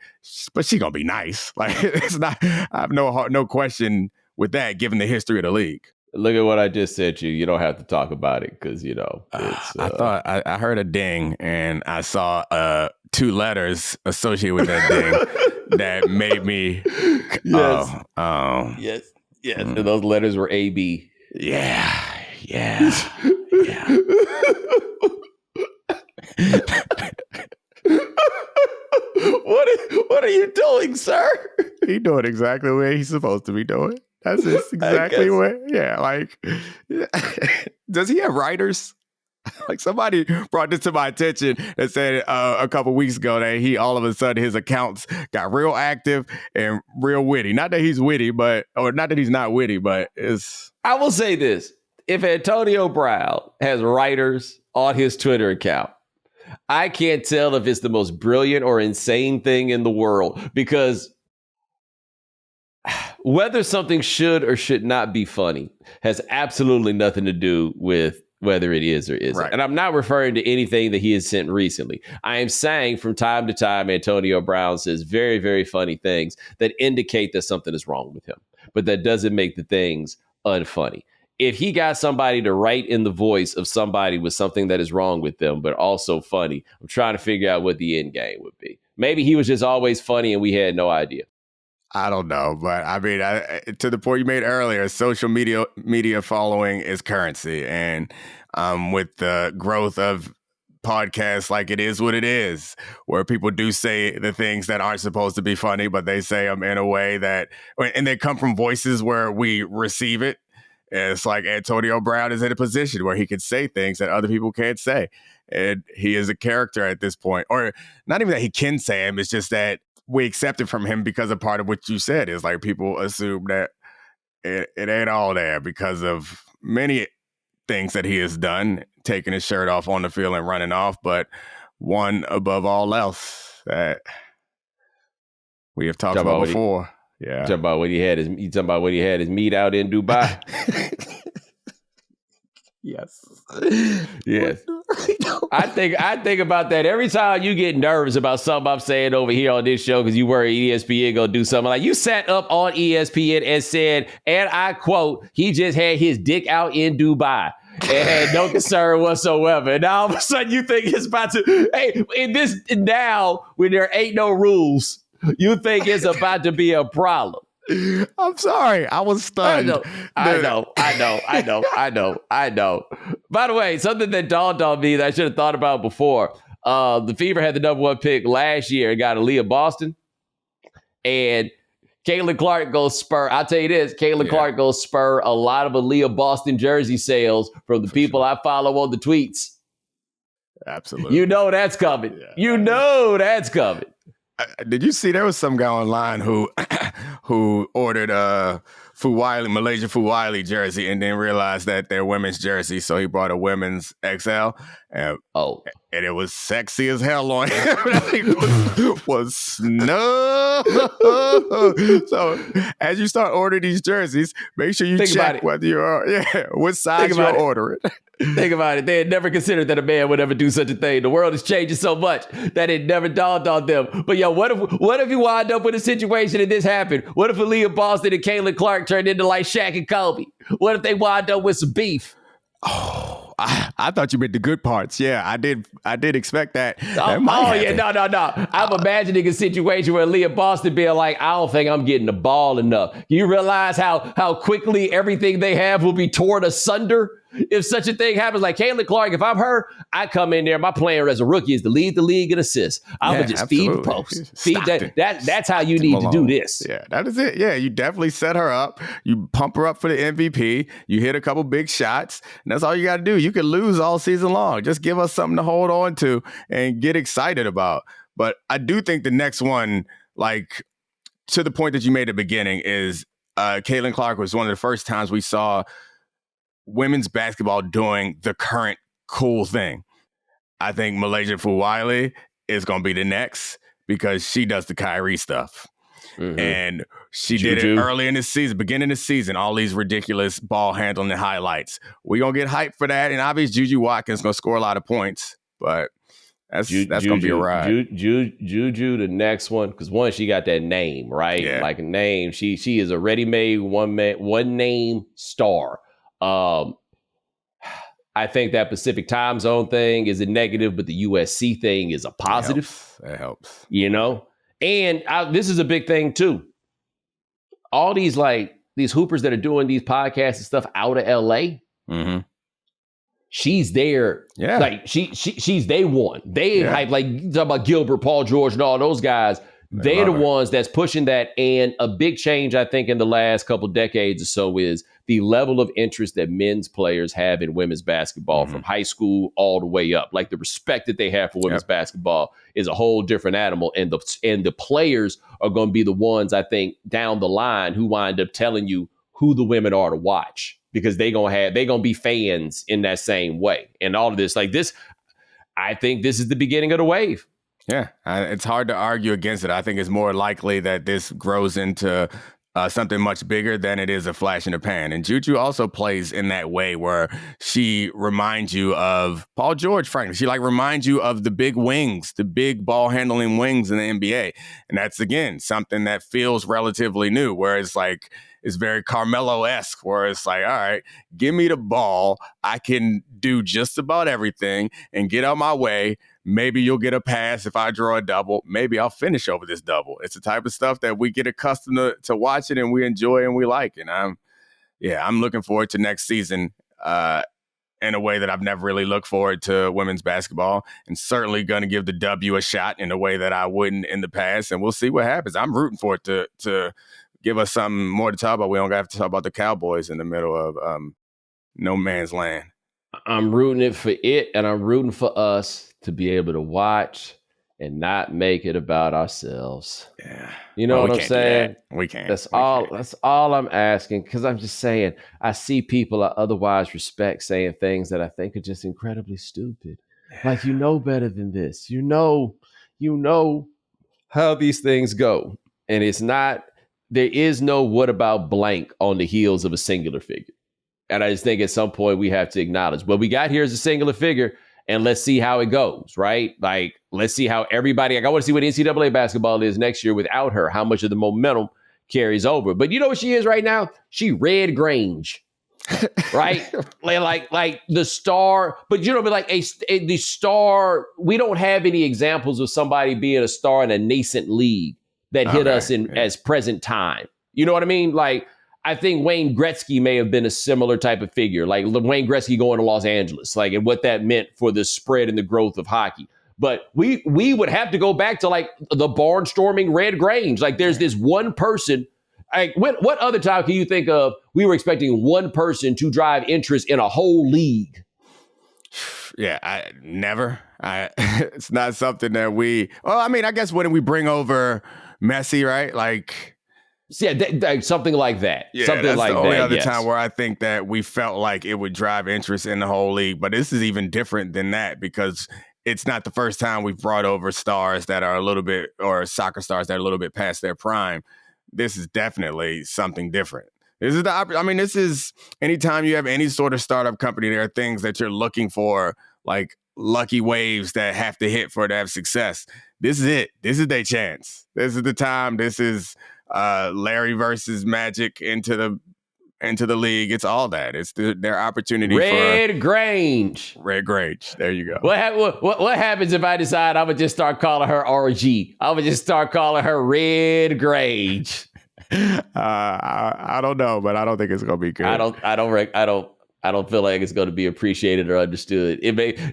but she's going to be nice. Like, it's not... I have no question with that, given the history of the league. Look at what I just said to you. You don't have to talk about it because, you know, it's... I thought I heard a ding and I saw 2 letters associated with that ding that made me... Yes. Yes. And those letters were AB. Yeah. What are you doing, sir? He's doing exactly the way he's supposed to be doing. That's exactly what, like, does he have writers? Like, somebody brought this to my attention and said a couple weeks ago that he, all of a sudden, his accounts got real active and real witty. Not that he's witty, or not that he's not witty, but it's... I will say this. If Antonio Brown has writers on his Twitter account, I can't tell if it's the most brilliant or insane thing in the world, because whether something should or should not be funny has absolutely nothing to do with whether it is or isn't. Right. And I'm not referring to anything that he has sent recently. I am saying from time to time, Antonio Brown says very, very funny things that indicate that something is wrong with him, but that doesn't make the things unfunny. If he got somebody to write in the voice of somebody with something that is wrong with them, but also funny, I'm trying to figure out what the end game would be. Maybe he was just always funny and we had no idea. I don't know, but I mean, to the point you made earlier, social media following is currency. And with the growth of podcasts, like, it is what it is, where people do say the things that aren't supposed to be funny, but they say them in a way that, and they come from voices where we receive it. And it's like Antonio Brown is in a position where he can say things that other people can't say. And he is a character at this point. Or not even that he can say them, it's just that we accept it from him because a part of what you said is, like, people assume that it ain't all there because of many things that he has done, taking his shirt off on the field and running off, but one above all else that we have talked about before. Yeah. You talking about when he had his meet out in Dubai? Yes. Yes. I think about that every time you get nervous about something I'm saying over here on this show because you worry ESPN gonna do something. Like, you sat up on ESPN and said, and I quote, he just had his dick out in Dubai. and had no concern whatsoever. And now all of a sudden you think it's about to, hey, in this now, when there ain't no rules, you think it's about to be a problem. I'm sorry. I was stunned. I know. By the way, something that dawned on me that I should have thought about before. The Fever had the #1 pick last year and got Aaliyah Boston. And Caitlin Clark goes spur. I'll tell you this, Caitlin Clark goes spur a lot of Aaliyah Boston jersey sales from the people I follow on the tweets. Absolutely. You know that's coming. That's coming. Did you see there was some guy online who ordered Malaysia Fuwiley jersey and then realized that they're women's jersey, so he brought a women's XL. And it was sexy as hell on him. was snug. So as you start ordering these jerseys, make sure you check whether you're what size you're ordering. Think about it. They had never considered that a man would ever do such a thing. The world is changing so much that it never dawned on them. But what if you wind up with a situation and this happened? What if Aaliyah Boston and Caitlin Clark turned into like Shaq and Kobe? What if they wind up with some beef? Oh, I thought you meant the good parts. Yeah, I did expect that. No. I'm imagining a situation where Aaliyah Boston being like, I don't think I'm getting the ball enough. You realize how quickly everything they have will be torn asunder? If such a thing happens, like Caitlin Clark, if I'm her, I come in there. My plan as a rookie is to lead the league in assists. I'm gonna just feed the post. Feed that's how you need to do this. Yeah, that is it. Yeah, you definitely set her up. You pump her up for the MVP. You hit a couple big shots, and that's all you got to do. You can lose all season long. Just give us something to hold on to and get excited about. But I do think the next one, like to the point that you made at the beginning, is Caitlin Clark was one of the first times we saw women's basketball doing the current cool thing. I think Malaysia Fuwiley is going to be the next because she does the Kyrie stuff. Mm-hmm. And she did it early in the season, beginning of the season, all these ridiculous ball handling and highlights. We're going to get hyped for that. And obviously Juju Watkins going to score a lot of points, but that's going to be a ride. Juju, the next one, because one, she got that name, right? Yeah. Like a name. She is a ready-made one name star. I think that Pacific time zone thing is a negative, but the USC thing is a positive. That helps. You know? And this is a big thing too. All these hoopers that are doing these podcasts and stuff out of LA. Mm-hmm. She's there. Yeah. Like she's day one. They hype, like you talk about Gilbert, Paul George, and all those guys. They're the ones that's pushing that. And a big change, I think, in the last couple decades or so is the level of interest that men's players have in women's basketball from high school all the way up. Like the respect that they have for women's basketball is a whole different animal. And the players are going to be the ones, I think, down the line who wind up telling you who the women are to watch, because they're going to be fans in that same way. And all of this, like this, I think this is the beginning of the wave. Yeah, it's hard to argue against it. I think it's more likely that this grows into something much bigger than it is a flash in the pan. And Juju also plays in that way where she reminds you of Paul George, frankly. She reminds you of the big wings, the big ball handling wings in the NBA. And that's, again, something that feels relatively new, where it's very Carmelo-esque, where it's like, all right, give me the ball. I can do just about everything and get out my way. Maybe you'll get a pass if I draw a double. Maybe I'll finish over this double. It's the type of stuff that we get accustomed to watching and we enjoy and we like. And I'm looking forward to next season in a way that I've never really looked forward to women's basketball, and certainly going to give the W a shot in a way that I wouldn't in the past. And we'll see what happens. I'm rooting for it to give us something more to talk about. We don't have to talk about the Cowboys in the middle of no man's land. I'm rooting for it, and I'm rooting for us to be able to watch and not make it about ourselves. Yeah. You know what I'm saying? We can't. That's all I'm asking, because I'm just saying, I see people I otherwise respect saying things that I think are just incredibly stupid. Like, you know better than this. You know how these things go. And there is no what about blank on the heels of a singular figure. And I just think at some point we have to acknowledge what we got here is a singular figure, and let's see how it goes, right? Like, let's see how everybody, I want to see what NCAA basketball is next year without her, how much of the momentum carries over. But you know what she is right now? She Red Grange. right? like the star, but but like the star. We don't have any examples of somebody being a star in a nascent league that hit us in as present time. You know what I mean? Like, I think Wayne Gretzky may have been a similar type of figure, like Wayne Gretzky going to Los Angeles, like, and what that meant for the spread and the growth of hockey. But we would have to go back to like the barnstorming Red Grange. Like, there's this one person. Like, what other time can you think of we were expecting one person to drive interest in a whole league? Yeah, never. It's not something that we. Well, I mean, I guess when we bring over Messi, right? Like, yeah, something like that. Yeah, something that's like the only that, other yes. time where I think that we felt like it would drive interest in the whole league. But this is even different than that, because it's not the first time we've brought over stars that are a little bit, or soccer stars that are a little bit past their prime. This is definitely something different. This is anytime you have any sort of startup company, there are things that you're looking for, like lucky waves that have to hit for it to have success. This is it. This is their chance. This is the time. This is Larry versus Magic into the league. It's all that. It's their opportunity Red Grange. Red Grange. There you go. What happens if I decide I would just start calling her RG? I would just start calling her Red Grange. I don't know, but I don't think it's gonna be good. I don't feel like it's going to be appreciated or understood.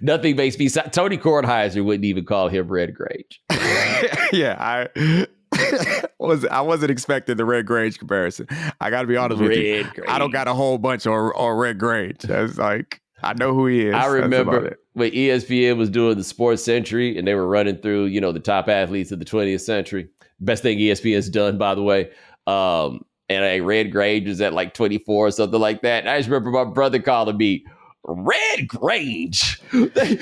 Nothing makes me. Tony Kornheiser wouldn't even call him Red Grange. Yeah, I wasn't expecting the Red Grange comparison. I got to be honest with you. Grange. I don't got a whole bunch on Red Grange. That's like, I know who he is. I remember when ESPN was doing the Sports Century and they were running through, the top athletes of the 20th century. Best thing ESPN's done, by the way. And Red Grange was at like 24 or something like that. And I just remember my brother calling me Red Grange. They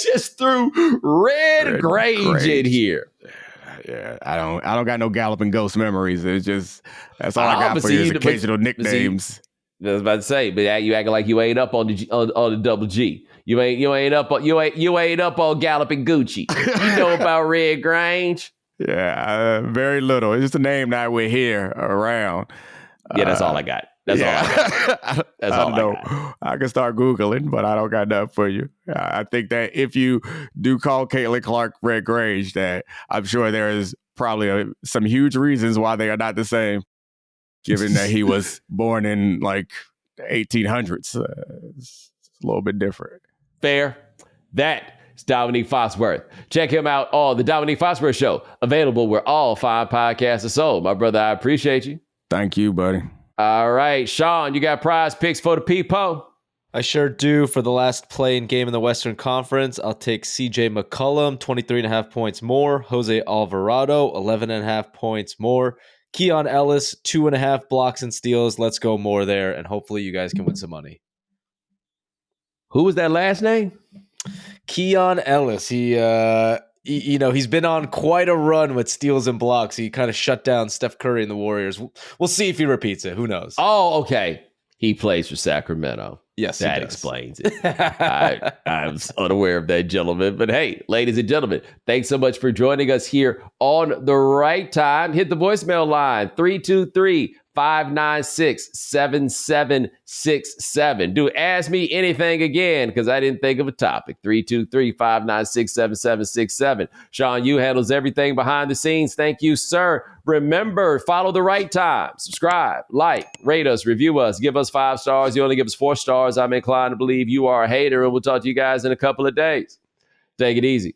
just threw Red Grange in here. Yeah, I don't got no Galloping Ghost memories. It's just, that's all I got for you is occasional nicknames. I was about to say, but you acting like you ain't up on the double G. You ain't up on Galloping Gucci. You know about Red Grange? Yeah, very little. It's just a name that we hear around. Yeah, that's all I got. That's all I got. That's all I got. I can start Googling, but I don't got enough for you. I think that if you do call Caitlin Clark Red Grange, that I'm sure there is probably some huge reasons why they are not the same, given that he was born in like the 1800s. It's a little bit different. Fair. That is Domonique Foxworth. Check him out on the Domonique Foxworth Show, available where all fine podcasts are sold. My brother, I appreciate you. Thank you, buddy. All right, Sean, you got prize picks for the people? I sure do. For the last playing game in the Western Conference, I'll take CJ McCollum, 23.5 points more. Jose Alvarado, 11.5 points more. Keon Ellis, 2.5 blocks and steals. Let's go more there, and hopefully you guys can win some money. Who was that last name? Keon Ellis. He's been on quite a run with steals and blocks. He kind of shut down Steph Curry and the Warriors. We'll see if he repeats it. Who knows? Oh, okay. He plays for Sacramento. Yes, that explains it. I was unaware of that, gentlemen. But hey, ladies and gentlemen, thanks so much for joining us here on The Right Time. Hit the voicemail line, 323-596-7767. Do ask me anything again, because I didn't think of a topic. 323-596-7767. Sean Yu handles everything behind the scenes. Thank you, sir. Remember, follow The Right Time. Subscribe, like, rate us, review us, give us 5 stars. You only give us 4 stars. I'm inclined to believe you are a hater, and we'll talk to you guys in a couple of days. Take it easy.